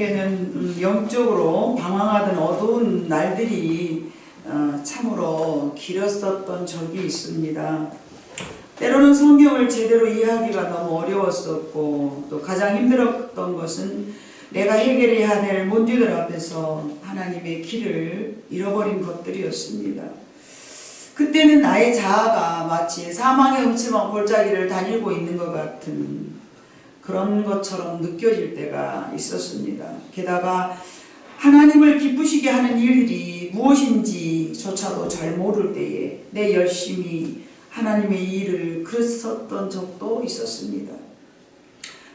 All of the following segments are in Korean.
에는 영적으로 방황하던 어두운 날들이 참으로 길었었던 적이 있습니다. 때로는 성경을 제대로 이해하기가 너무 어려웠었고, 또 가장 힘들었던 것은 내가 해결해야 될 문제들 앞에서 하나님의 길을 잃어버린 것들이었습니다. 그때는 나의 자아가 마치 사망의 음침한 골짜기를 다니고 있는 것 같은 그런 것처럼 느껴질 때가 있었습니다. 게다가 하나님을 기쁘시게 하는 일들이 무엇인지조차도 잘 모를 때에 내 열심히 하나님의 일을 그랬었던 적도 있었습니다.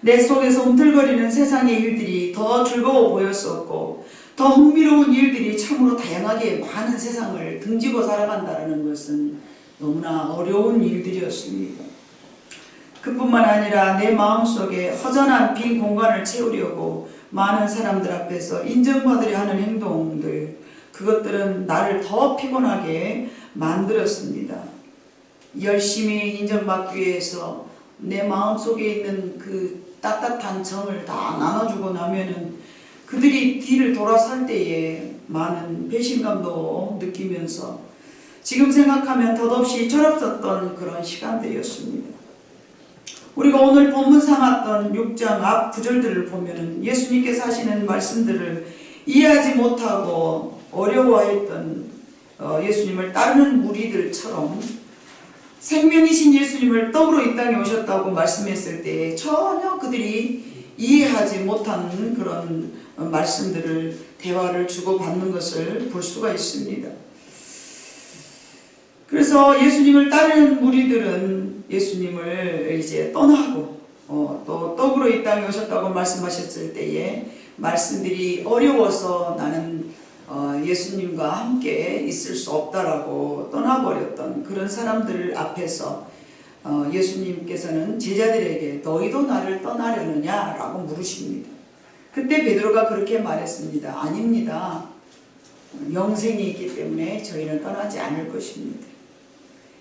내 속에서 움틀거리는 세상의 일들이 더 즐거워 보였었고, 더 흥미로운 일들이 참으로 다양하게 많은 세상을 등지고 살아간다는 것은 너무나 어려운 일들이었습니다. 그뿐만 아니라 내 마음속에 허전한 빈 공간을 채우려고 많은 사람들 앞에서 인정받으려 하는 행동들, 그것들은 나를 더 피곤하게 만들었습니다. 열심히 인정받기 위해서 내 마음속에 있는 그 따뜻한 정을 다 나눠주고 나면은 그들이 뒤를 돌아설 때에 많은 배신감도 느끼면서 지금 생각하면 덧없이 철없었던 그런 시간들이었습니다. 우리가 오늘 본문 삼았던 6장 앞 구절들을 보면은 예수님께서 하시는 말씀들을 이해하지 못하고 어려워했던 예수님을 따르는 무리들처럼 생명이신 예수님을 떡으로 이 땅에 오셨다고 말씀했을 때 전혀 그들이 이해하지 못하는 그런 말씀들을 대화를 주고받는 것을 볼 수가 있습니다. 그래서 예수님을 따르는 무리들은 예수님을 이제 떠나고 또 떡으로 이 땅에 오셨다고 말씀하셨을 때에 말씀들이 어려워서 나는 예수님과 함께 있을 수 없다라고 떠나버렸던 그런 사람들 앞에서 예수님께서는 제자들에게 너희도 나를 떠나려느냐 라고 물으십니다. 그때 베드로가 그렇게 말했습니다. 아닙니다. 영생이 있기 때문에 저희는 떠나지 않을 것입니다.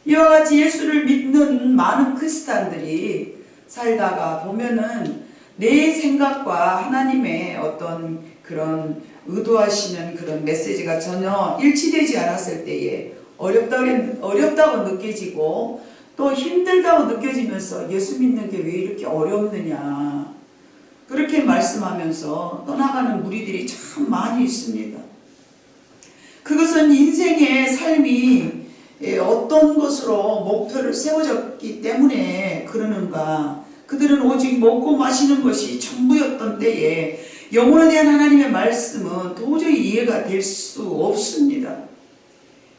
이와 같이 예수를 믿는 많은 크리스찬들이 살다가 보면은 내 생각과 하나님의 어떤 그런 의도하시는 그런 메시지가 전혀 일치되지 않았을 때에 어렵다고 느껴지고 또 힘들다고 느껴지면서 예수 믿는 게 왜 이렇게 어렵느냐 그렇게 말씀하면서 떠나가는 무리들이 참 많이 있습니다. 그것은 인생의 삶이 어떤 것으로 목표를 세워졌기 때문에 그러는가, 그들은 오직 먹고 마시는 것이 전부였던 때에 영혼에 대한 하나님의 말씀은 도저히 이해가 될 수 없습니다.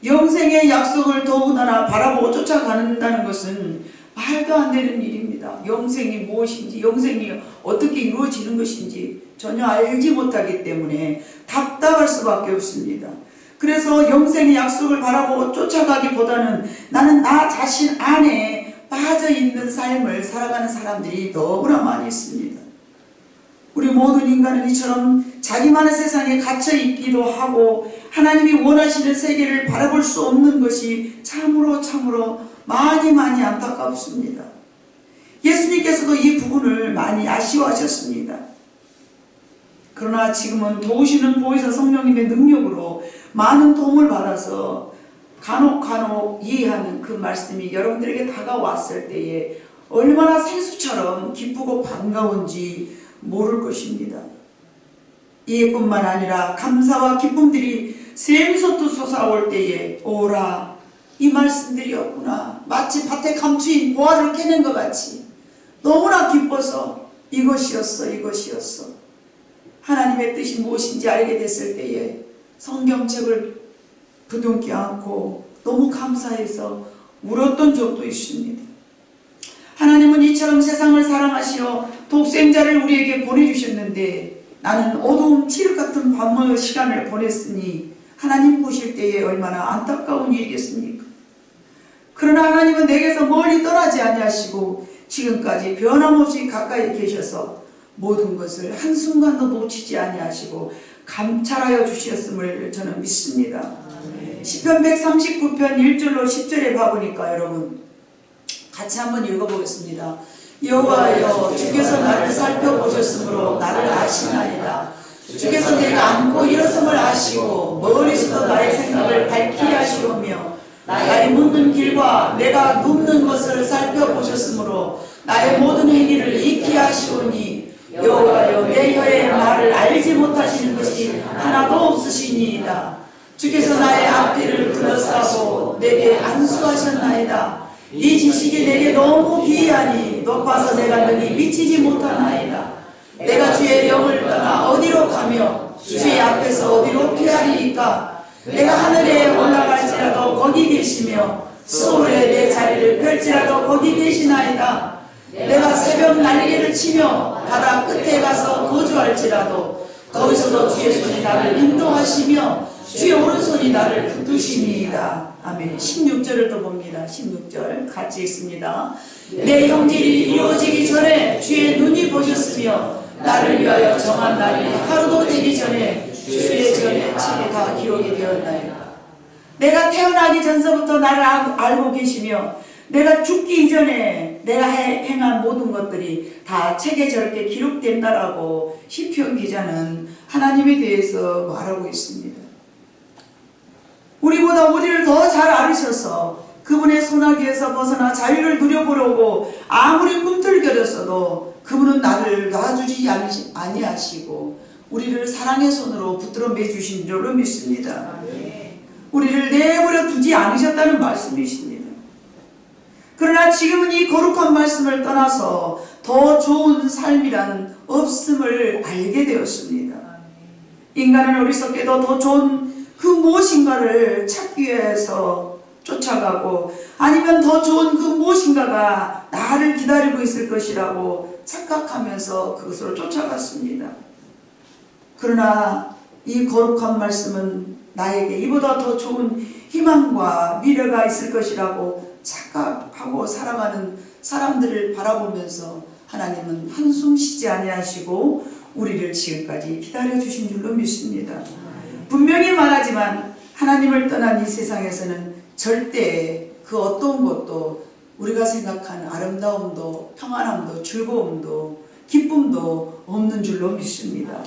영생의 약속을 더군다나 바라보고 쫓아간다는 것은 말도 안 되는 일입니다. 영생이 무엇인지, 영생이 어떻게 이루어지는 것인지 전혀 알지 못하기 때문에 답답할 수밖에 없습니다. 그래서 영생의 약속을 바라보고 쫓아가기보다는 나는 나 자신 안에 빠져있는 삶을 살아가는 사람들이 너무나 많이 있습니다. 우리 모든 인간은 이처럼 자기만의 세상에 갇혀있기도 하고 하나님이 원하시는 세계를 바라볼 수 없는 것이 참으로 많이 안타깝습니다. 예수님께서도 이 부분을 많이 아쉬워하셨습니다. 그러나 지금은 도우시는 보혜사 성령님의 능력으로 많은 도움을 받아서 간혹 이해하는 그 말씀이 여러분들에게 다가왔을 때에 얼마나 생수처럼 기쁘고 반가운지 모를 것입니다. 이뿐만 아니라 감사와 기쁨들이 샘솟듯 솟아올 때에 오라 이 말씀들이었구나, 마치 밭에 감추인 보화를 캐낸 것 같이 너무나 기뻐서 이것이었어 하나님의 뜻이 무엇인지 알게 됐을 때에 성경책을 부둥켜 안고 너무 감사해서 울었던 적도 있습니다. 하나님은 이처럼 세상을 사랑하시어 독생자를 우리에게 보내주셨는데 나는 어두운 칠흑 같은 밤의 시간을 보냈으니 하나님 보실 때에 얼마나 안타까운 일이겠습니까? 그러나 하나님은 내게서 멀리 떠나지 아니하시고 지금까지 변함없이 가까이 계셔서 모든 것을 한순간도 놓치지 아니하시고 감찰하여 주셨음을 저는 믿습니다. 시편 139편 1절로 10절에 봐보니까 여러분 같이 한번 읽어보겠습니다. 여호와여 주께서 나를 살펴보셨으므로 나를 아시나이다. 주께서 내가 안고 일어섬을 아시고 멀리서도 나의 생각을 밝히 하시오며 나의 묻는 길과 내가 눕는 것을 살펴보셨으므로 나의 모든 행위를 익히 하시오니 여호와여 내 혀의 말을 알지 못하시는 것이 하나도 없으시니이다. 주께서 나의 앞뒤를 둘러싸고 내게 안수하셨나이다. 이 지식이 내게 너무 기이하니 높아서 내가 능히 미치지 못하나이다. 내가 주의 영을 떠나 어디로 가며 주의 앞에서 어디로 피하리이까. 내가 하늘에 올라갈지라도 거기 계시며 수월에 내 자리를 펼지라도 거기 계시나이다. 내가 새벽 날개를 치며 바다 끝에 가서 거주할지라도 거기서도 주의 손이 나를 인도하시며 주의 오른손이 나를 붙드시니이다. 아멘. 16절을 또 봅니다. 16절 같이 읽습니다. 내 형질이 이루어지기 전에 주의 눈이 보셨으며 나를 위하여 정한 날이 하루도 되기 전에 주의 전에 책이 다 기록이 되었나이다. 내가 태어나기 전서부터 나를 알고 계시며 내가 죽기 이전에 내가 행한 모든 것들이 다 책에 저렇게 기록된다라고 시편 기자는 하나님에 대해서 말하고 있습니다. 우리보다 우리를 더 잘 알으셔서 그분의 소나기에서 벗어나 자유를 누려보려고 아무리 꿈틀거렸어도 그분은 나를 놔주지 아니하시고 우리를 사랑의 손으로 붙들어 매주신 줄로 믿습니다. 우리를 내버려 두지 않으셨다는 말씀이십니다. 그러나 지금은 이 거룩한 말씀을 떠나서 더 좋은 삶이란 없음을 알게 되었습니다. 인간은 어리석게도 더 좋은 그 무엇인가를 찾기 위해서 쫓아가고 아니면 더 좋은 그 무엇인가가 나를 기다리고 있을 것이라고 착각하면서 그것으로 쫓아갔습니다. 그러나 이 거룩한 말씀은 나에게 이보다 더 좋은 희망과 미래가 있을 것이라고 착각하고 살아가는 사람들을 바라보면서 하나님은 한숨 쉬지 아니하시고 우리를 지금까지 기다려주신 줄로 믿습니다. 분명히 말하지만 하나님을 떠난 이 세상에서는 절대 그 어떤 것도 우리가 생각하는 아름다움도 평안함도 즐거움도 기쁨도 없는 줄로 믿습니다.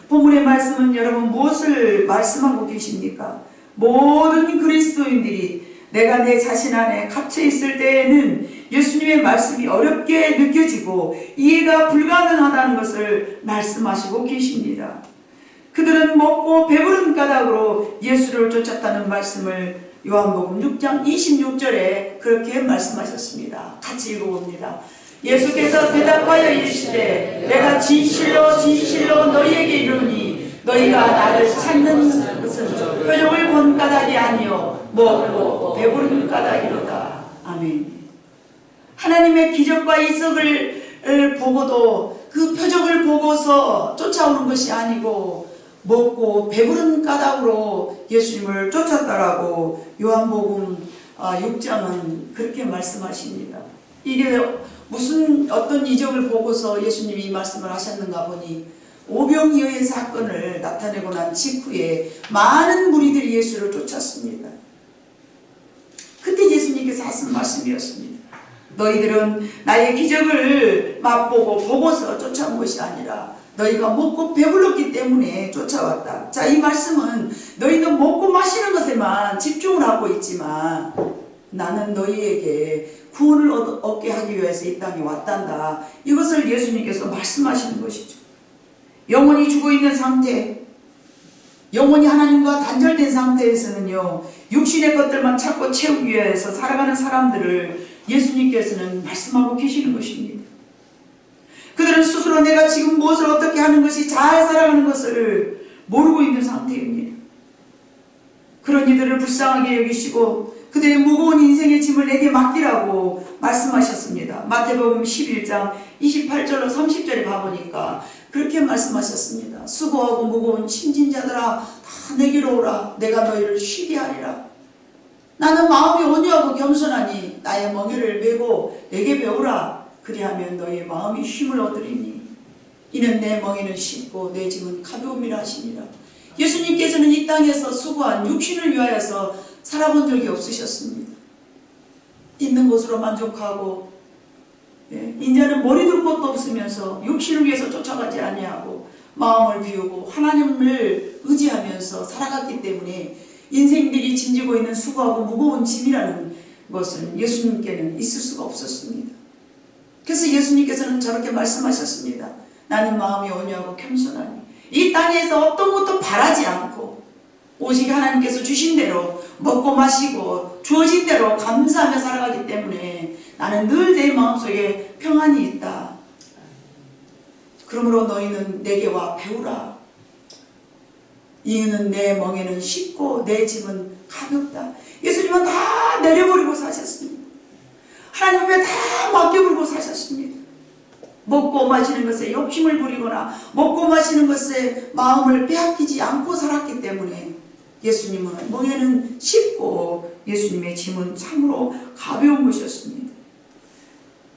본문의 말씀은 여러분 무엇을 말씀하고 계십니까? 모든 그리스도인들이 내가 내 자신 안에 갇혀 있을 때에는 예수님의 말씀이 어렵게 느껴지고 이해가 불가능하다는 것을 말씀하시고 계십니다. 그들은 먹고 배부른 까닭으로 예수를 쫓았다는 말씀을 요한복음 6장 26절에 그렇게 말씀하셨습니다. 같이 읽어봅니다. 예수께서 대답하여 이르시되 내가 진실로 진실로 너희에게 이르노니 너희가 나를 찾는 것은 표적을 본 까닭이 아니요 먹고 배부른 까닭이로다. 아멘. 하나님의 기적과 이적을 보고도 그 표적을 보고서 쫓아오는 것이 아니고 먹고 배부른 까닭으로 예수님을 쫓았다라고 요한복음 6장은 그렇게 말씀하십니다. 이게 무슨 어떤 이적을 보고서 예수님이 이 말씀을 하셨는가 보니 오병이어의 사건을 나타내고 난 직후에 많은 무리들이 예수를 쫓았습니다. 그때 예수님께서 하신 말씀이었습니다. 너희들은 나의 기적을 맛보고 보고서 쫓아온 것이 아니라 너희가 먹고 배불렀기 때문에 쫓아왔다. 자, 이 말씀은 너희는 먹고 마시는 것에만 집중을 하고 있지만 나는 너희에게 구원을 얻게 하기 위해서 이 땅에 왔단다. 이것을 예수님께서 말씀하시는 것이죠. 영혼이 죽어있는 상태, 영혼이 하나님과 단절된 상태에서는요, 육신의 것들만 찾고 채우기 위해서 살아가는 사람들을 예수님께서는 말씀하고 계시는 것입니다. 그들은 스스로 내가 지금 무엇을 어떻게 하는 것이 잘 살아가는 것을 모르고 있는 상태입니다. 그런 이들을 불쌍하게 여기시고 그들의 무거운 인생의 짐을 내게 맡기라고 말씀하셨습니다. 마태복음 11장 28절로 30절에 봐보니까 그렇게 말씀하셨습니다. 수고하고 무거운 짐진 자들아 다 내게로 오라. 내가 너희를 쉬게 하리라. 나는 마음이 온유하고 겸손하니 나의 멍에를 메고 내게 배우라. 그리하면 너희의 마음이 쉼을 얻으리니 이는 내 멍에는 쉽고 내 짐은 가벼움이라 하시니라. 예수님께서는 이 땅에서 수고한 육신을 위하여서 살아본 적이 없으셨습니다. 있는 것으로 만족하고 이제는 머리 둘 곳도 없으면서 육신을 위해서 쫓아가지 아니하고 마음을 비우고 하나님을 의지하면서 살아갔기 때문에 인생들이 짐지고 있는 수고하고 무거운 짐이라는 것은 예수님께는 있을 수가 없었습니다. 그래서 예수님께서는 저렇게 말씀하셨습니다. 나는 마음이 온유하고 겸손하니 이 땅에서 어떤 것도 바라지 않고 오직 하나님께서 주신 대로 먹고 마시고 주어진 대로 감사하며 살아가기 때문에 나는 늘 내 마음속에 평안이 있다. 그러므로 너희는 내게 와 배우라. 이유는 내 멍에는 쉽고 내 짐은 가볍다. 예수님은 다 내려버리고 사셨습니다. 하나님 앞에 다 맡겨버리고 사셨습니다. 먹고 마시는 것에 욕심을 부리거나 먹고 마시는 것에 마음을 빼앗기지 않고 살았기 때문에 예수님은 멍에는 쉽고 예수님의 짐은 참으로 가벼운 것이었습니다.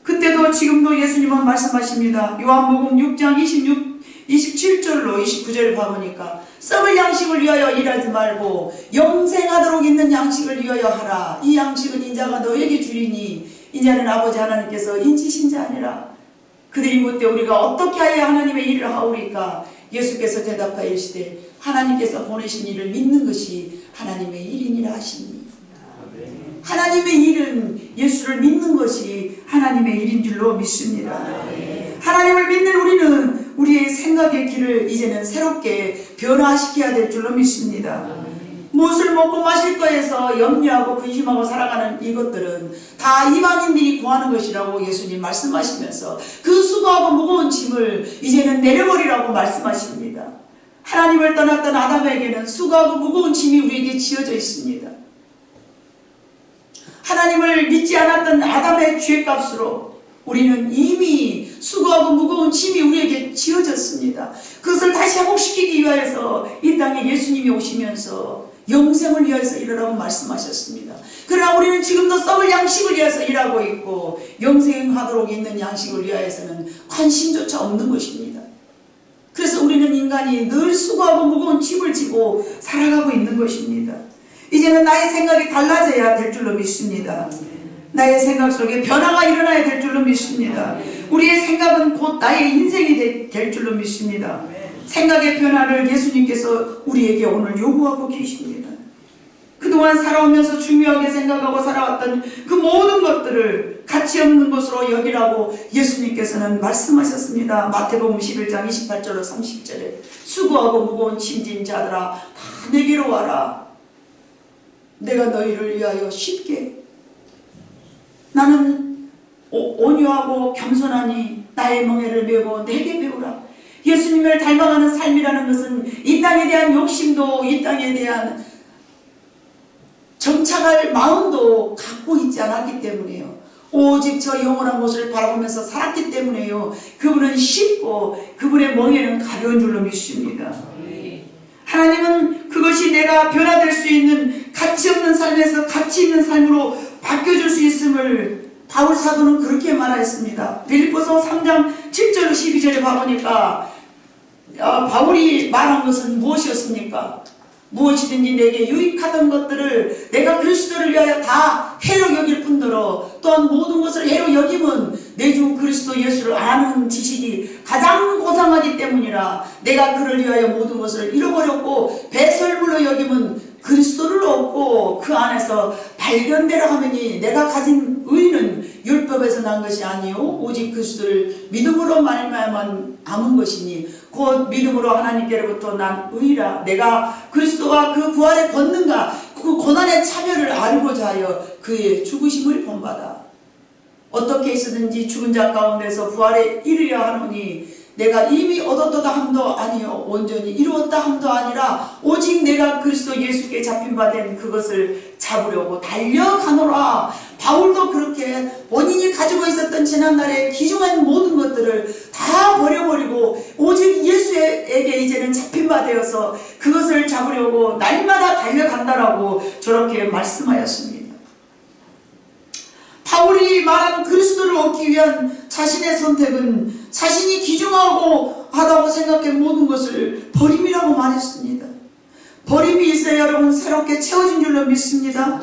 그때도 지금도 예수님은 말씀하십니다. 요한복음 6장 27절로 29절을 봐보니까 썩을 양식을 위하여 일하지 말고 영생하도록 있는 양식을 위하여 하라. 이 양식은 인자가 너에게 주리니 이냐는 아버지 하나님께서 인치신 자 아니라. 그들이 묻되 우리가 어떻게 하여 하나님의 일을 하오리까? 예수께서 대답하여 이르시되 하나님께서 보내신 일을 믿는 것이 하나님의 일이니라 하시니. 하나님의 일은 예수를 믿는 것이 하나님의 일인 줄로 믿습니다. 하나님을 믿는 우리는 우리의 생각의 길을 이제는 새롭게 변화시켜야 될 줄로 믿습니다. 무엇을 먹고 마실 거에서 염려하고 근심하고 살아가는 이것들은 다 이방인들이 구하는 것이라고 예수님 말씀하시면서 그 수고하고 무거운 짐을 이제는 내려버리라고 말씀하십니다. 하나님을 떠났던 아담에게는 수고하고 무거운 짐이 우리에게 지어져 있습니다. 하나님을 믿지 않았던 아담의 죄값으로 우리는 이미 수고하고 무거운 짐이 우리에게 지어졌습니다. 그것을 다시 회복시키기 위하여서 이 땅에 예수님이 오시면서 영생을 위해서 일하라고 말씀하셨습니다. 그러나 우리는 지금도 썩을 양식을 위해서 일하고 있고 영생하도록 있는 양식을 위하여서는 관심조차 없는 것입니다. 그래서 우리는 인간이 늘 수고하고 무거운 짐을 지고 살아가고 있는 것입니다. 이제는 나의 생각이 달라져야 될 줄로 믿습니다. 나의 생각 속에 변화가 일어나야 될 줄로 믿습니다. 우리의 생각은 곧 나의 인생이 될 줄로 믿습니다. 생각의 변화를 예수님께서 우리에게 오늘 요구하고 계십니다. 그동안 살아오면서 중요하게 생각하고 살아왔던 그 모든 것들을 가치 없는 것으로 여기라고 예수님께서는 말씀하셨습니다. 마태복음 11장 28절로 30절에 수고하고 무거운 짐진 자들아 다 내게로 와라. 내가 너희를 위하여 쉽게 나는 온유하고 겸손하니 나의 멍에를 메고 내게 배우라. 예수님을 닮아가는 삶이라는 것은 이 땅에 대한 욕심도 이 땅에 대한 정착할 마음도 갖고 있지 않았기 때문에요. 오직 저 영원한 곳을 바라보면서 살았기 때문에요. 그분은 쉽고 그분의 멍에는 가벼운 줄로 믿습니다. 하나님은 그것이 내가 변화될 수 있는 가치 없는 삶에서 가치 있는 삶으로 바뀌어줄 수 있음을 바울 사도는 그렇게 말하였습니다. 빌립보서 3장 7절 12절에 봐보니까 바울이 말한 것은 무엇이었습니까? 무엇이든지 내게 유익하던 것들을 내가 그리스도를 위하여 다 해로 여길 뿐더러 또한 모든 것을 해로 여김은 내 주 그리스도 예수를 아는 지식이 가장 고상하기 때문이라. 내가 그를 위하여 모든 것을 잃어버렸고 배설물로 여김은 그리스도를 얻고 그 안에서 발견되라 하매니 내가 가진 의는 율법에서 난 것이 아니요 오직 그리스도를 믿음으로 말미암아 남은 것이니 곧 믿음으로 하나님께로부터 난 의라. 내가 그리스도가 그 부활의 권능과 그 고난의 차별을 알고자 하여 그의 죽으심을 본받아 어떻게 해서든지 죽은 자 가운데서 부활에 이르려 하노니 내가 이미 얻었다 함도 아니요 온전히 이루었다 함도 아니라 오직 내가 그리스도 예수께 잡힌 바 된 그것을 잡으려고 달려가노라. 바울도 그렇게 본인이 가지고 있었던 지난날의 귀중한 모든 것들을 다 버려버리고 오직 예수에게 이제는 잡힌 바 되어서 그것을 잡으려고 날마다 달려간다라고 저렇게 말씀하였습니다. 바울이 말한 그리스도를 얻기 위한 자신의 선택은 자신이 귀중하고 하다고 생각한 모든 것을 버림이라고 말했습니다. 버림이 있어야 여러분 새롭게 채워진 줄로 믿습니다.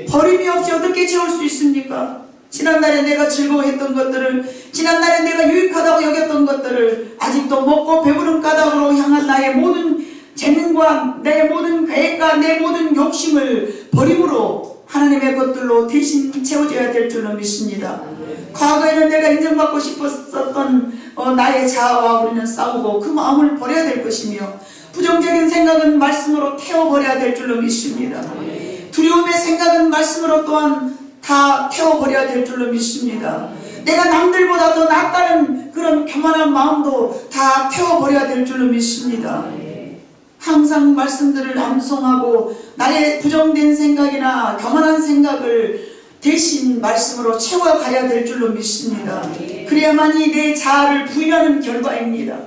버림이 없이 어떻게 채울 수 있습니까? 지난날에 내가 즐거워했던 것들을, 지난날에 내가 유익하다고 여겼던 것들을 아직도 먹고 배부른 까닭으로 향한 나의 모든 재능과 내 모든 계획과 내 모든 욕심을 버림으로 하나님의 것들로 대신 채워져야 될 줄로 믿습니다. 과거에는 내가 인정받고 싶었던 나의 자아와 우리는 싸우고 그 마음을 버려야 될 것이며, 부정적인 생각은 말씀으로 태워버려야 될 줄로 믿습니다. 두려움의 생각은 말씀으로 또한 다 태워버려야 될 줄로 믿습니다. 내가 남들보다 더 낫다는 그런 교만한 마음도 다 태워버려야 될 줄로 믿습니다. 항상 말씀들을 암송하고 나의 부정된 생각이나 교만한 생각을 대신 말씀으로 채워가야 될 줄로 믿습니다. 그래야만이 내 자아를 부인하는 결과입니다.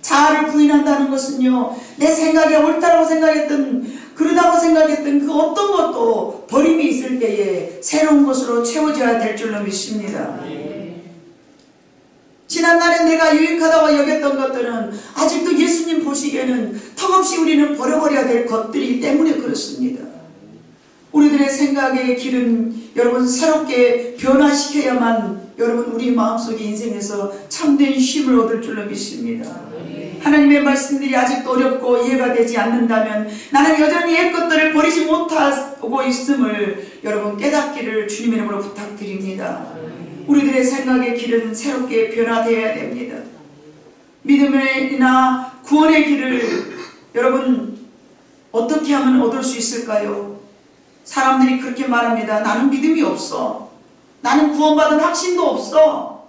자아를 부인한다는 것은요, 내 생각에 옳다고 생각했던, 그러다고 생각했던 그 어떤 것도 버림이 있을 때에 새로운 것으로 채워져야 될 줄로 믿습니다. 지난날에 내가 유익하다고 여겼던 것들은 아직도 예수님 보시기에는 턱없이 우리는 버려버려야 될 것들이기 때문에 그렇습니다. 우리들의 생각의 길은 여러분 새롭게 변화시켜야만 여러분 우리 마음속의 인생에서 참된 쉼을 얻을 줄로 믿습니다. 하나님의 말씀들이 아직도 어렵고 이해가 되지 않는다면 나는 여전히 옛 것들을 버리지 못하고 있음을 여러분 깨닫기를 주님의 이름으로 부탁드립니다. 우리들의 생각의 길은 새롭게 변화되어야 됩니다. 믿음이나 구원의 길을 여러분 어떻게 하면 얻을 수 있을까요? 사람들이 그렇게 말합니다. 나는 믿음이 없어. 나는 구원받은 확신도 없어.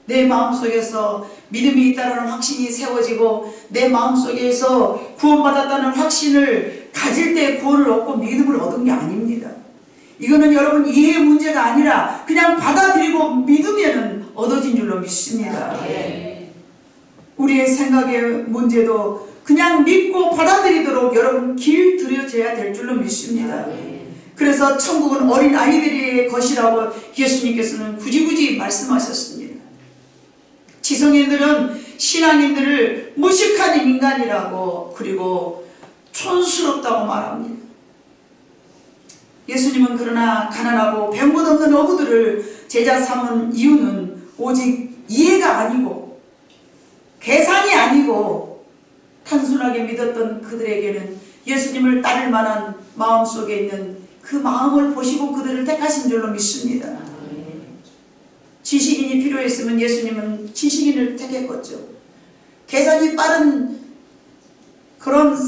내 마음속에서 믿음이 있다는 확신이 세워지고 내 마음속에서 구원받았다는 확신을 가질 때 구원을 얻고 믿음을 얻은 게 아닙니다. 이거는 여러분 이해의 문제가 아니라 그냥 받아들이고 믿으면 얻어진 줄로 믿습니다. 우리의 생각의 문제도 그냥 믿고 받아들이도록 여러분 길들여져야 될 줄로 믿습니다. 그래서 천국은 어린 아이들의 것이라고 예수님께서는 굳이 말씀하셨습니다. 지성인들은 신앙인들을 무식한 인간이라고 그리고 촌스럽다고 말합니다. 예수님은 그러나 가난하고 배운 것 없는 어부들을 제자 삼은 이유는 오직 이해가 아니고 계산이 아니고 단순하게 믿었던 그들에게는 예수님을 따를 만한 마음속에 있는 그 마음을 보시고 그들을 택하신 줄로 믿습니다. 지식인이 필요했으면 예수님은 지식인을 택했겠죠. 계산이 빠른 그런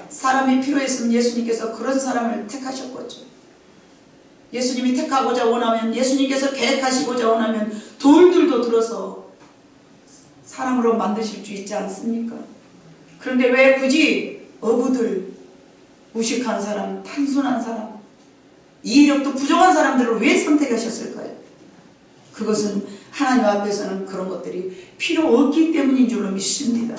사람이 필요했으면 예수님께서 그런 사람을 택하셨겠죠. 예수님이 택하고자 원하면, 예수님께서 계획하시고자 원하면 돌들도 들어서 사람으로 만드실 수 있지 않습니까? 그런데 왜 굳이 어부들, 무식한 사람, 단순한 사람, 이해력도 부족한 사람들을 왜 선택하셨을까요? 그것은 하나님 앞에서는 그런 것들이 필요 없기 때문인 줄로 믿습니다.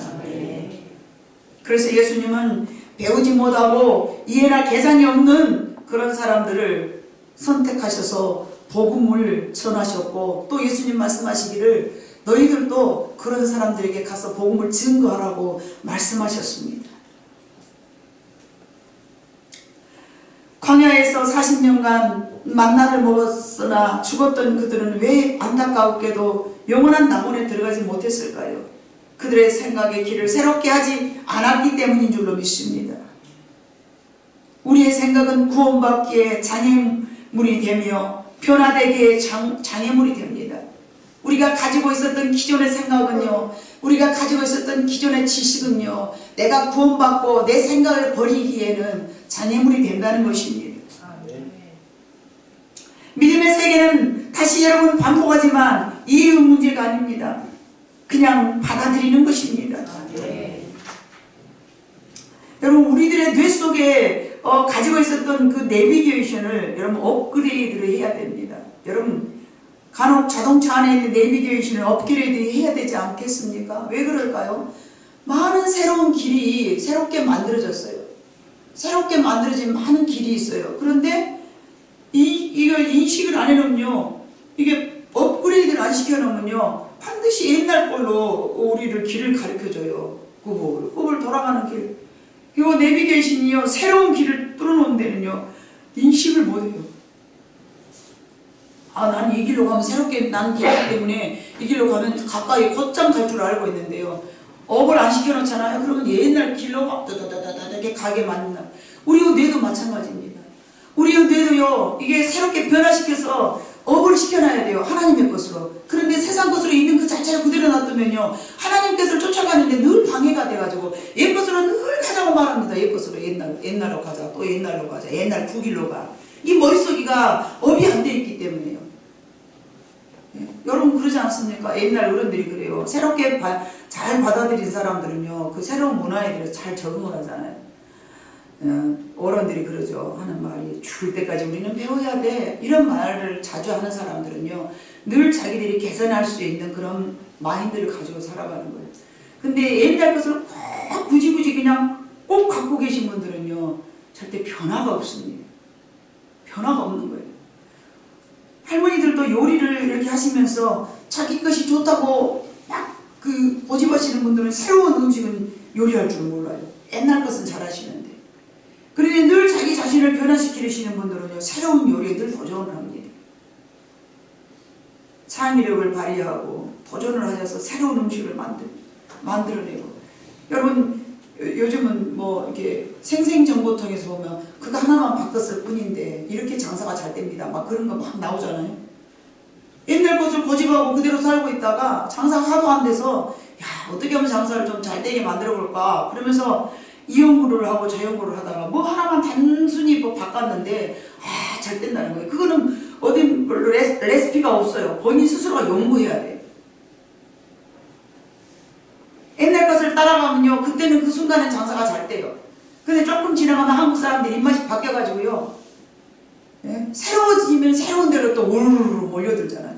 그래서 예수님은 배우지 못하고 이해나 계산이 없는 그런 사람들을 선택하셔서 복음을 전하셨고, 또 예수님 말씀하시기를 너희들도 그런 사람들에게 가서 복음을 증거하라고 말씀하셨습니다. 광야에서 40년간 만나를 먹었으나 죽었던 그들은 왜 안타깝게도 영원한 낙원에 들어가지 못했을까요? 그들의 생각의 길을 새롭게 하지 않았기 때문인 줄로 믿습니다. 우리의 생각은 구원받기에 장애물이 되며 변화되기에 장애물이 됩니다. 우리가 가지고 있었던 기존의 생각은요, 우리가 가지고 있었던 기존의 지식은요, 내가 구원받고 내 생각을 버리기에는 장애물이 된다는 것입니다. 믿음의 세계는 다시 여러분 반복하지만 이해의 문제가 아닙니다. 그냥 받아들이는 것입니다. 여러분 우리들의 뇌 속에 가지고 있었던 그 내비게이션을 여러분 업그레이드를 해야 됩니다. 여러분 간혹 자동차 안에 있는 내비게이션을 업그레이드 해야 되지 않겠습니까? 왜 그럴까요? 많은 새로운 길이 새롭게 만들어졌어요. 새롭게 만들어진 많은 길이 있어요. 그런데 이거 인식을 안 해놓으면요, 이게 업그레이드를 안 시켜놓으면요, 반드시 옛날 걸로 우리를 길을 가르쳐줘요. 굽을 돌아가는 길. 이거 내비게이션이요, 새로운 길을 뚫어놓은 데는요, 인식을 못해요. 아, 난 이 길로 가면 새롭게 난 길이기 때문에 이 길로 가면 가까이 곧장 갈 줄 알고 있는데요. 업을 안 시켜놓잖아요. 그러면 옛날 길로 막 다다다다다 이렇게 가게 만든다. 우리 뇌도 마찬가지입니다. 우리 뇌도요, 이게 새롭게 변화시켜서 업을 시켜놔야 돼요. 하나님의 것으로. 그런데 세상 것으로 있는 그 자체를 그대로 놔두면요, 하나님 것을 쫓아가는데 늘 방해가 돼가지고 옛 것으로 늘 가자고 말합니다. 옛 것으로 옛날로 가자, 또 옛날로 가자, 옛날 그 길로 가. 이 머릿속이가 업이 안 돼 있기 때문에요. 예? 여러분 그러지 않습니까? 옛날 어른들이 그래요. 새롭게 잘 받아들인 사람들은요, 그 새로운 문화에 대해서 잘 적응을 하잖아요. 어른들이 그러죠. 하는 말이 죽을 때까지 우리는 배워야 돼. 이런 말을 자주 하는 사람들은요, 늘 자기들이 개선할 수 있는 그런 마인드를 가지고 살아가는 거예요. 근데 옛날 것을 꼭 굳이 그냥 꼭 갖고 계신 분들은요, 절대 변화가 없습니다. 변화가 없는 거예요. 할머니들도 요리를 이렇게 하시면서 자기 것이 좋다고 막 고집하시는 분들은 새로운 음식은 요리할 줄 몰라요. 옛날 것은 잘 하시는데. 그런데 늘 자기 자신을 변화시키시는 분들은요, 새로운 요리에 늘 도전을 합니다. 창의력을 발휘하고 도전을 하셔서 새로운 음식을 만들어내고. 여러분, 요즘은 뭐 이렇게 생생정보통에서 보면 그거 하나만 바꿨을 뿐인데 이렇게 장사가 잘 됩니다. 막 그런 거 막 나오잖아요. 옛날 것을 고집하고 그대로 살고 있다가 장사가 하도 안 돼서, 야, 어떻게 하면 장사를 좀 잘 되게 만들어 볼까? 그러면서 이 연구를 하고 저 연구를 하다가 뭐 하나만 단순히 뭐 바꿨는데, 아, 잘 된다는 거예요. 그거는 어디 레시피가 없어요. 본인 스스로가 연구해야 돼요. 옛날 것을 따라가면요, 그때는 그 순간엔 장사가 잘 돼요. 근데 조금 지나가면 한국 사람들 입맛이 바뀌어가지고요, 예? 새로워지면 새로운 대로 또 우르르 몰려들잖아요.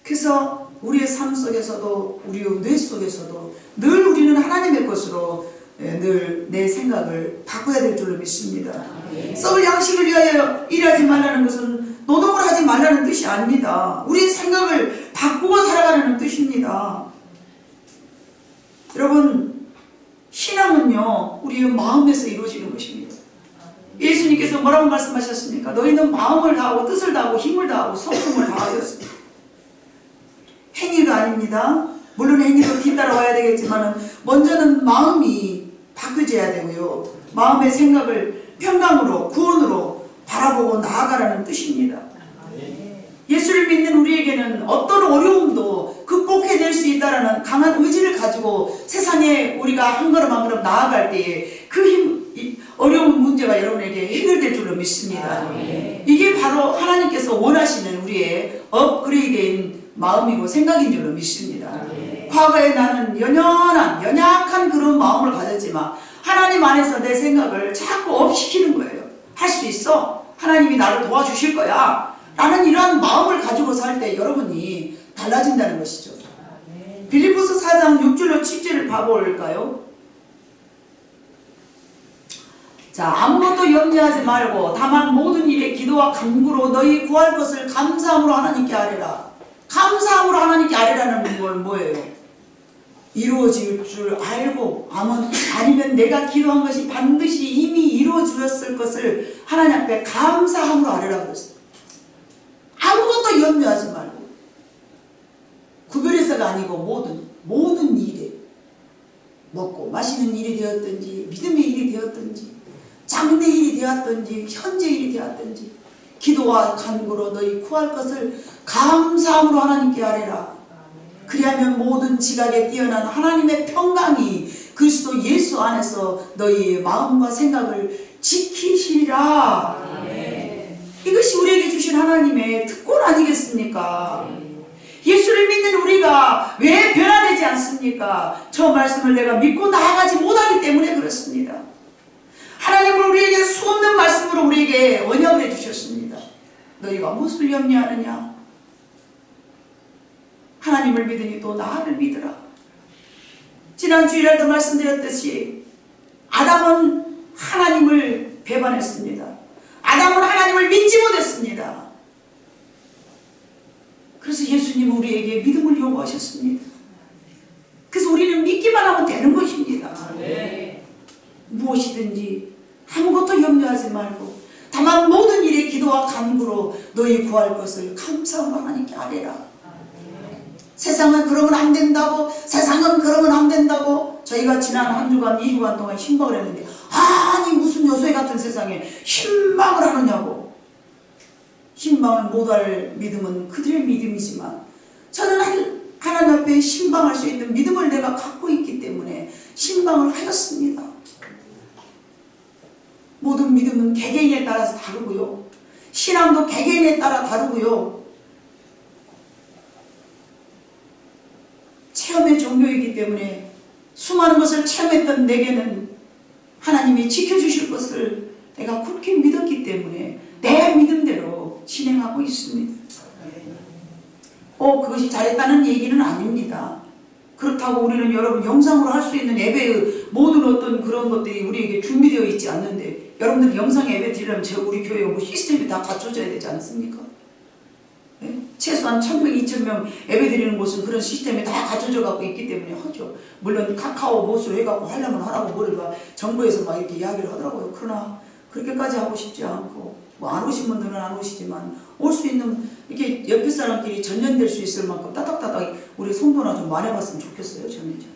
그래서 우리의 삶 속에서도, 우리의 뇌 속에서도 늘 우리는 하나님의 것으로 늘 내 생각을 바꿔야 될 줄로 믿습니다. 썩을 양식을 위하여 일하지 말라는 것은 노동을 하지 말라는 뜻이 아닙니다. 우리의 생각을 바꾸고 살아가라는 뜻입니다. 여러분, 신앙은요, 우리의 마음에서 이루어지는 것입니다. 예수님께서 뭐라고 말씀하셨습니까? 너희는 마음을 다하고 뜻을 다하고 힘을 다하고 성품을 다하였습니다. 행위가 아닙니다. 물론 행위도 뒤따라와야 되겠지만 먼저는 마음이 바뀌어져야 되고요, 마음의 생각을 평강으로 구원으로 바라보고 나아가라는 뜻입니다. 예수를 믿는 우리에게는 어떤 어려움도 극복해낼 수 있다는 강한 의지를 가지고 세상에 우리가 한 걸음 한 걸음 나아갈 때에 그 어려운 문제가 여러분에게 해결될 줄로 믿습니다. 이게 바로 하나님께서 원하시는 우리의 업그레이드인 마음이고 생각인 줄로 믿습니다. 과거에 나는 연약한 그런 마음을 가졌지만 하나님 안에서 내 생각을 자꾸 업시키는 거예요. 할 수 있어. 하나님이 나를 도와주실 거야. 라는 이러한 마음을 가지고 살 때 여러분이 달라진다는 것이죠. 빌립보서 4장 6절로 7절을 봐볼까요? 자, 아무것도 염려하지 말고 다만 모든 일에 기도와 간구로 너희 구할 것을 감사함으로 하나님께 아뢰라. 감사함으로 하나님께 아뢰라는 건 뭐예요? 이루어질 줄 알고, 아니면 내가 기도한 것이 반드시 이미 이루어졌을 것을 하나님 앞에 감사함으로 아뢰라고 그랬어요. 아무것도 염려하지 말고, 구별해서가 아니고 모든 일에, 먹고 마시는 일이 되었든지 믿음의 일이 되었든지 장래 일이 되었든지 현재 일이 되었든지 기도와 간구로 너희 구할 것을 감사함으로 하나님께 아뢰라. 그리하면 모든 지각에 뛰어난 하나님의 평강이 그리스도 예수 안에서 너희의 마음과 생각을 지키시리라. 이것이 우리에게 주신 하나님의 특권 아니겠습니까? 예수를 믿는 우리가 왜 변화되지 않습니까? 저 말씀을 내가 믿고 나아가지 못하기 때문에 그렇습니다. 하나님은 우리에게 수없는 말씀으로 우리에게 언약을 해주셨습니다. 너희가 무엇을 염려하느냐? 하나님을 믿으니 또 나를 믿으라. 지난 주일에도 말씀드렸듯이 아담은 하나님을 배반했습니다. 아담은 하나님을 믿지 못했습니다. 그래서 예수님은 우리에게 믿음을 요구하셨습니다. 그래서 우리는 믿기만 하면 되는 것입니다. 무엇이든지 아무것도 염려하지 말고 다만 모든 일에 기도와 간구로 너희 구할 것을 감사함으로 하나님께 아뢰라. 세상은 그러면 안 된다고, 세상은 그러면 안 된다고. 저희가 지난 한 주간 2주간 동안 신방을 했는데, 아니 무슨 요새 같은 세상에 신방을 하느냐고. 신방을 못할 믿음은 그들의 믿음이지만, 저는 하나님 앞에 신방할 수 있는 믿음을 내가 갖고 있기 때문에 신방을 하였습니다. 모든 믿음은 개개인에 따라서 다르고요, 신앙도 개개인에 따라 다르고요, 체험의 종교이기 때문에 수많은 것을 체험했던 내게는 하나님이 지켜주실 것을 내가 굳게 믿었기 때문에 내 믿음대로 진행하고 있습니다. 그것이 잘했다는 얘기는 아닙니다. 그렇다고 우리는 여러분 영상으로 할 수 있는 예배의 모든 어떤 그런 것들이 우리에게 준비되어 있지 않는데, 여러분들 영상 예배 드리려면 우리 교회에 뭐 시스템이 다 갖춰져야 되지 않습니까? 네? 최소한 1000명, 2000명 예배 드리는 곳은 그런 시스템이 다 갖춰져 갖고 있기 때문에 하죠. 물론 카카오 못으로 해갖고 하려면 하라고 머리가 정부에서 막 이렇게 이야기를 하더라고요. 그러나 그렇게까지 하고 싶지 않고, 뭐 안 오신 분들은 안 오시지만 올 수 있는, 이렇게 옆에 사람끼리 전연될 수 있을 만큼 따닥따닥 우리 성도나 좀 많아봤으면 좋겠어요. 저는 이제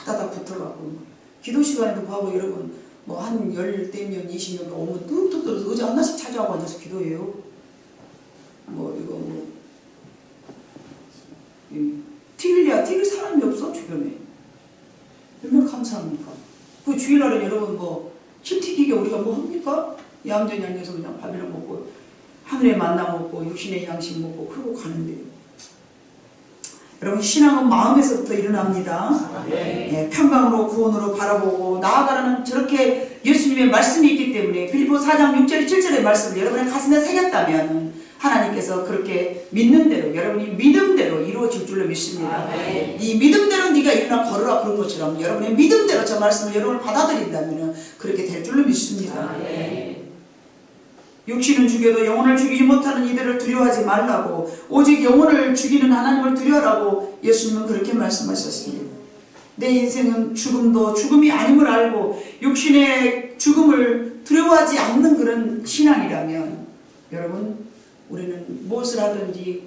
따닥따닥 붙어가고, 기도 시간에도 봐고 여러분 뭐 한 10명 20명 오면 뚝뚝 들어서 의자 하나씩 차지하고 앉아서 기도해요. 뭐 이거 뭐 튀길 사람이 없어 주변에. 얼마나 감사합니까? 그 주일날에 여러분 뭐 힘튀기게 우리가 뭐 합니까? 얌전히 앉아서 그냥 밥이나 먹고 하늘의 만나 먹고 육신의 양식 먹고 그러고 가는데요. 여러분 신앙은 마음에서부터 일어납니다. 네, 평강으로 구원으로 바라보고 나아가라는 저렇게 예수님의 말씀이 있기 때문에 빌립보 4장 6절 7절의 말씀을 여러분의 가슴에 새겼다면 하나님께서 그렇게 믿는 대로, 여러분이 믿음대로 이루어질 줄로 믿습니다. 이 믿음대로 네가 일어나 걸으라 그런 것처럼 여러분의 믿음대로 저 말씀을 여러분을 받아들인다면 그렇게 될 줄로 믿습니다. 육신은 죽여도 영혼을 죽이지 못하는 이들을 두려워하지 말라고, 오직 영혼을 죽이는 하나님을 두려워하라고 예수님은 그렇게 말씀하셨습니다. 내 인생은 죽음도 죽음이 아님을 알고 육신의 죽음을 두려워하지 않는 그런 신앙이라면 여러분 우리는 무엇을 하든지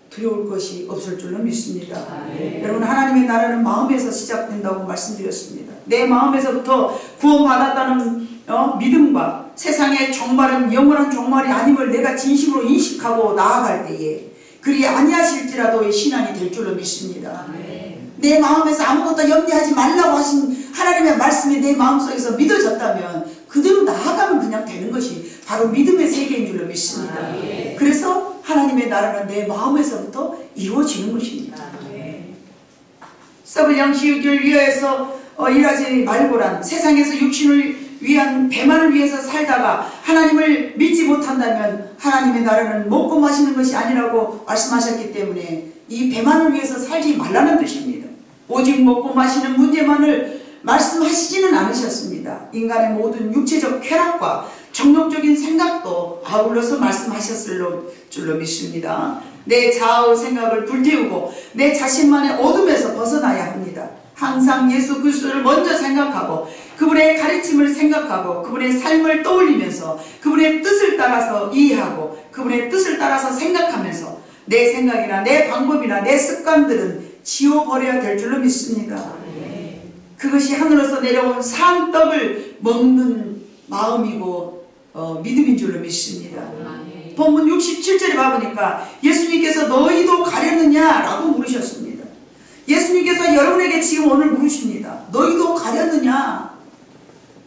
두려울 것이 없을 줄로 믿습니다. 여러분 하나님의 나라는 마음에서 시작된다고 말씀드렸습니다. 내 마음에서부터 구원받았다는 믿음과 세상의 종말은 영원한 종말이 아님을 내가 진심으로 인식하고 나아갈 때에 그리 아니하실지라도 신앙이 될 줄로 믿습니다. 내 마음에서 아무것도 염려하지 말라고 하신 하나님의 말씀이 내 마음속에서 믿어졌다면 그대로 나아가면 그냥 되는 것이 바로 믿음의 세계인 줄로 믿습니다. 그래서 하나님의 나라는 내 마음에서부터 이루어지는 것입니다. 썩을 양식을 위하여서 일하지 말고란, 세상에서 육신을 위한 배만을 위해서 살다가 하나님을 믿지 못한다면 하나님의 나라는 먹고 마시는 것이 아니라고 말씀하셨기 때문에 이 배만을 위해서 살지 말라는 뜻입니다. 오직 먹고 마시는 문제만을 말씀하시지는 않으셨습니다. 인간의 모든 육체적 쾌락과 정욕적인 생각도 아울러서 말씀하셨을 줄로 믿습니다. 내 자아의 생각을 불태우고 내 자신만의 어둠에서 벗어나야 합니다. 항상 예수 그리스도를 먼저 생각하고 그분의 가르침을 생각하고 그분의 삶을 떠올리면서 그분의 뜻을 따라서 이해하고 그분의 뜻을 따라서 생각하면서 내 생각이나 내 방법이나 내 습관들은 지워버려야 될 줄로 믿습니다. 그것이 하늘에서 내려온 산떡을 먹는 마음이고 믿음인 줄로 믿습니다. 본문 67절에 봐보니까 예수님께서 너희도 가렸느냐라고 물으셨습니다. 예수님께서 여러분에게 지금 오늘 물으십니다. 너희도 가렸느냐?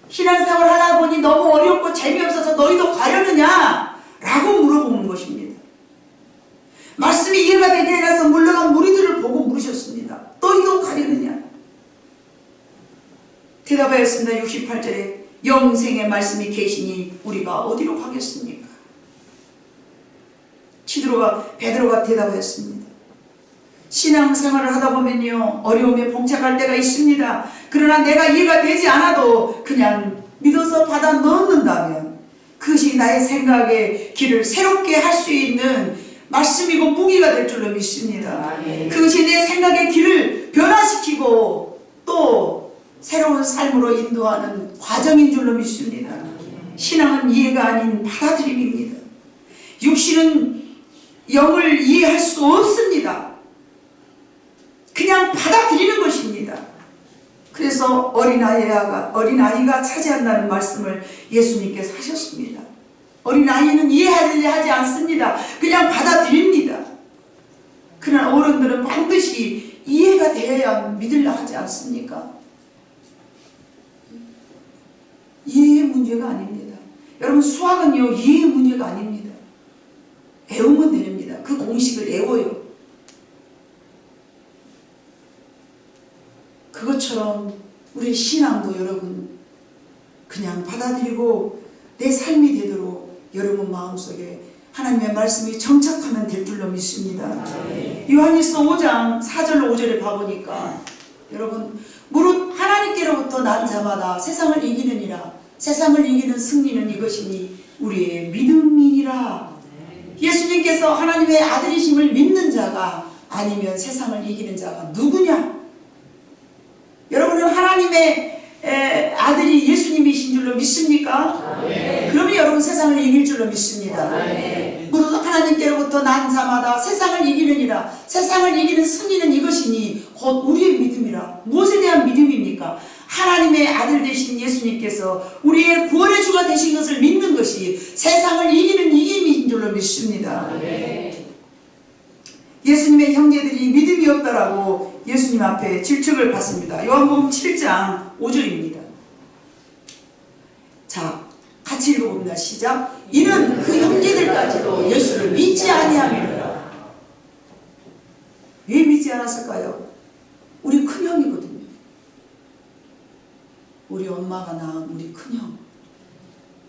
신앙생활 하다 보니 너무 어렵고 재미없어서 너희도 가렸느냐? 라고 물어보는 것입니다. 말씀이 이해가 되게 해서 물러간 무리들을 보고 물으셨습니다. 너희도 가렸느냐? 대답하였습니다. 68절에 영생의 말씀이 계시니 우리가 어디로 가겠습니까? 베드로가 대답하였습니다. 신앙생활을 하다 보면요 어려움에 봉착할 때가 있습니다. 그러나 내가 이해가 되지 않아도 그냥 믿어서 받아 넣는다면 그것이 나의 생각의 길을 새롭게 할 수 있는 말씀이고 무기가 될 줄로 믿습니다. 그것이 내 생각의 길을 변화시키고 또 새로운 삶으로 인도하는 과정인 줄로 믿습니다. 신앙은 이해가 아닌 받아들임입니다. 육신은 영을 이해할 수 없습니다. 그냥 받아들이는 것입니다. 그래서 어린아이가 차지한다는 말씀을 예수님께서 하셨습니다. 어린아이는 이해하려 하지 않습니다. 그냥 받아들입니다. 그러나 어른들은 반드시 이해가 되어야 믿으려 하지 않습니까? 이해의 문제가 아닙니다. 여러분, 수학은요, 이해의 문제가 아닙니다. 외우면 됩니다. 그 공식을 외워요. 그것처럼 우리 신앙도 여러분 그냥 받아들이고 내 삶이 되도록 여러분 마음속에 하나님의 말씀이 정착하면 될 줄로 믿습니다. 요한일서 5장 4절로 5절에 봐보니까 여러분, 무릇 하나님께로부터 난 자마다 세상을 이기느니라. 세상을 이기는 승리는 이것이니 우리의 믿음이니라. 예수님께서 하나님의 아들이심을 믿는 자가 아니면 세상을 이기는 자가 누구냐? 여러분은 하나님의 아들이 예수님이신 줄로 믿습니까? 그러면 여러분 세상을 이길 줄로 믿습니다. 무릇 하나님께로부터 난 자마다 세상을 이기느니라. 세상을 이기는 승리는 이것이니 곧 우리의 믿음이라. 무엇에 대한 믿음입니까? 하나님의 아들 되신 예수님께서 우리의 구원의 주가 되신 것을 믿는 것이 세상을 이기는 이김인 줄로 믿습니다. 예수님의 형제들이 믿음이 없다라고 예수님 앞에 질책을 받습니다. 요한복음 7장 5절입니다. 자, 같이 읽어봅니다. 시작. 이는 그 형제들까지도 예수를 믿지 아니함이라. 왜 믿지 않았을까요? 우리 큰형이거든요. 우리 엄마가 낳은 우리 큰형.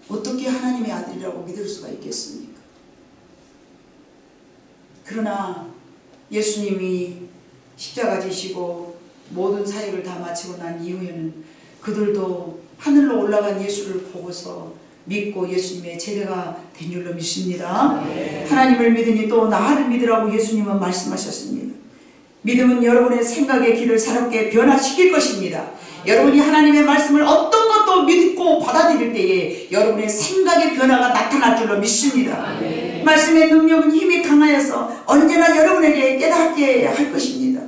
어떻게 하나님의 아들이라고 믿을 수가 있겠습니까? 그러나 예수님이 십자가 지시고 모든 사역을 다 마치고 난 이후에는 그들도 하늘로 올라간 예수를 보고서 믿고 예수님의 제자가 된 줄로 믿습니다. 하나님을 믿으니 또 나를 믿으라고 예수님은 말씀하셨습니다. 믿음은 여러분의 생각의 길을 새롭게 변화시킬 것입니다. 여러분이 하나님의 말씀을 어떤 것도 믿고 받아들일 때에 여러분의 생각의 변화가 나타날 줄로 믿습니다. 말씀의 능력은 힘이 강하여서 언제나 여러분에게 깨닫게 할 것입니다.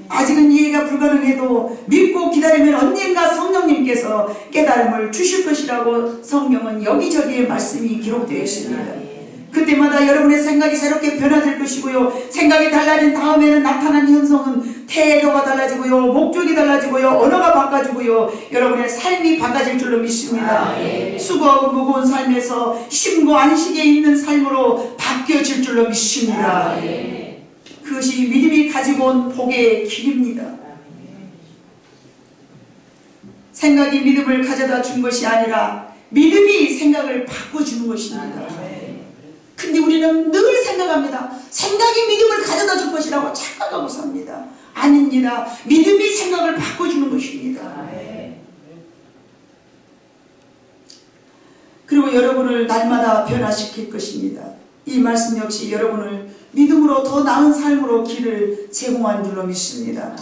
아직은 이해가 불가능해도 믿고 기다리면 언젠가 성령님께서 깨달음을 주실 것이라고 성경은 여기저기에 말씀이 기록되어 있습니다. 그때마다 여러분의 생각이 새롭게 변화될 것이고요. 생각이 달라진 다음에는 나타난 현상은 태도가 달라지고요. 목적이 달라지고요. 언어가 바꿔지고요. 여러분의 삶이 바꿔질 줄로 믿습니다. 수고하고 무거운 삶에서 쉼과 안식에 있는 삶으로 바뀌어질 줄로 믿습니다. 그것이 믿음이 가지고 온 복의 길입니다. 생각이 믿음을 가져다 준 것이 아니라 믿음이 생각을 바꿔주는 것입니다. 근데 우리는 늘 생각합니다. 생각이 믿음을 가져다 줄 것이라고 착각하고 삽니다. 아닙니다. 믿음이 생각을 바꿔주는 것입니다. 그리고 여러분을 날마다 변화시킬 것입니다. 이 말씀 역시 여러분을 믿음으로 더 나은 삶으로 길을 제공한 줄로 믿습니다.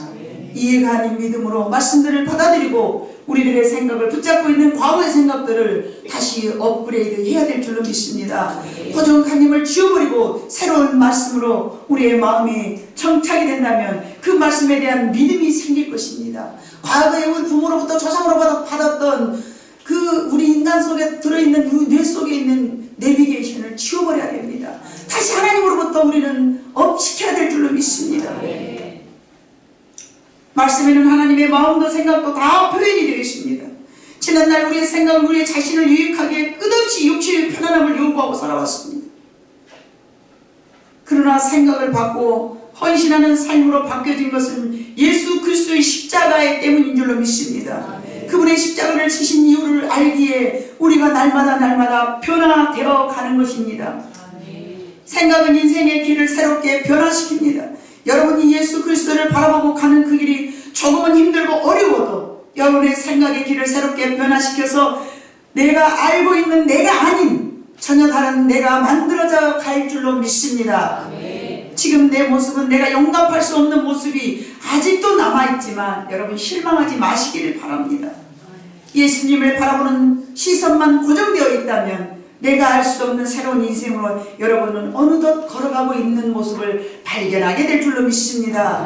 이해가 아닌 믿음으로 말씀들을 받아들이고 우리들의 생각을 붙잡고 있는 과거의 생각들을 다시 업그레이드 해야 될 줄로 믿습니다. 고정한 힘을 지워버리고 새로운 말씀으로 우리의 마음이 정착이 된다면 그 말씀에 대한 믿음이 생길 것입니다. 과거에 우리 부모로부터 조상으로부터 받았던 그 우리 인간 속에 들어있는 뇌 속에 있는 내비게이션을 지워버려야 됩니다. 다시 하나님으로부터 우리는 업시켜야 될 줄로 믿습니다. 말씀에는 하나님의 마음도 생각도 다 표현이 되어 있습니다. 지난날 우리의 생각은 우리의 자신을 유익하게 끝없이 육체의 편안함을 요구하고 살아왔습니다. 그러나 생각을 바꾸고 헌신하는 삶으로 바뀌어진 것은 예수 그리스도의 십자가의 때문인 줄로 믿습니다. 그분의 십자가를 지신 이유를 알기에 우리가 날마다 변화되어 가는 것입니다. 생각은 인생의 길을 새롭게 변화시킵니다. 여러분이 예수 그리스도를 바라보고 가는 그 길이 조금은 힘들고 어려워도 여러분의 생각의 길을 새롭게 변화시켜서 내가 알고 있는 내가 아닌 전혀 다른 내가 만들어져 갈 줄로 믿습니다. 지금 내 모습은 내가 용납할 수 없는 모습이 아직도 남아있지만 여러분 실망하지 마시기를 바랍니다. 예수님을 바라보는 시선만 고정되어 있다면 내가 알 수 없는 새로운 인생으로 여러분은 어느덧 걸어가고 있는 모습을 발견하게 될 줄로 믿습니다.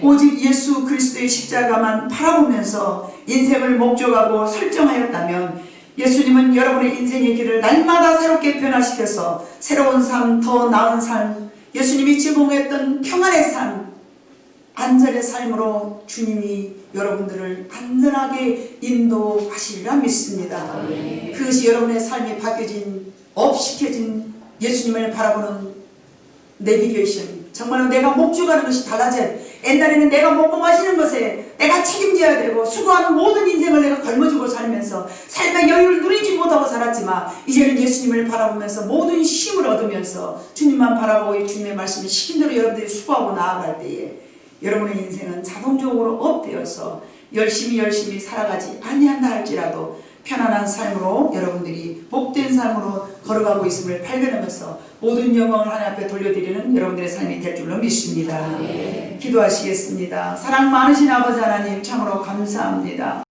오직 예수 그리스도의 십자가만 바라보면서 인생을 목적하고 설정하였다면 예수님은 여러분의 인생의 길을 날마다 새롭게 변화시켜서 새로운 삶, 더 나은 삶, 예수님이 제공했던 평안의 삶, 안전의 삶으로 주님이 여러분들을 안전하게 인도하시리라 믿습니다. 그것이 여러분의 삶이 바뀌어진, 업시켜진 예수님을 바라보는 내비게이션, 정말로 내가 목적하는 것이 달라져야 돼. 옛날에는 내가 먹고 마시는 것에 내가 책임져야 되고 수고하는 모든 인생을 내가 걸머쥐고 살면서 삶의 여유를 누리지 못하고 살았지만 이제는 예수님을 바라보면서 모든 쉼을 얻으면서 주님만 바라보고 주님의 말씀을 시킨 대로 여러분들이 수고하고 나아갈 때에 여러분의 인생은 자동적으로 업되어서 열심히 살아가지 아니한다 할지라도 편안한 삶으로 여러분들이 복된 삶으로 걸어가고 있음을 발견하면서 모든 영광을 하나님 앞에 돌려드리는 여러분들의 삶이 될 줄로 믿습니다. 기도하시겠습니다. 사랑 많으신 아버지 하나님 참으로 감사합니다.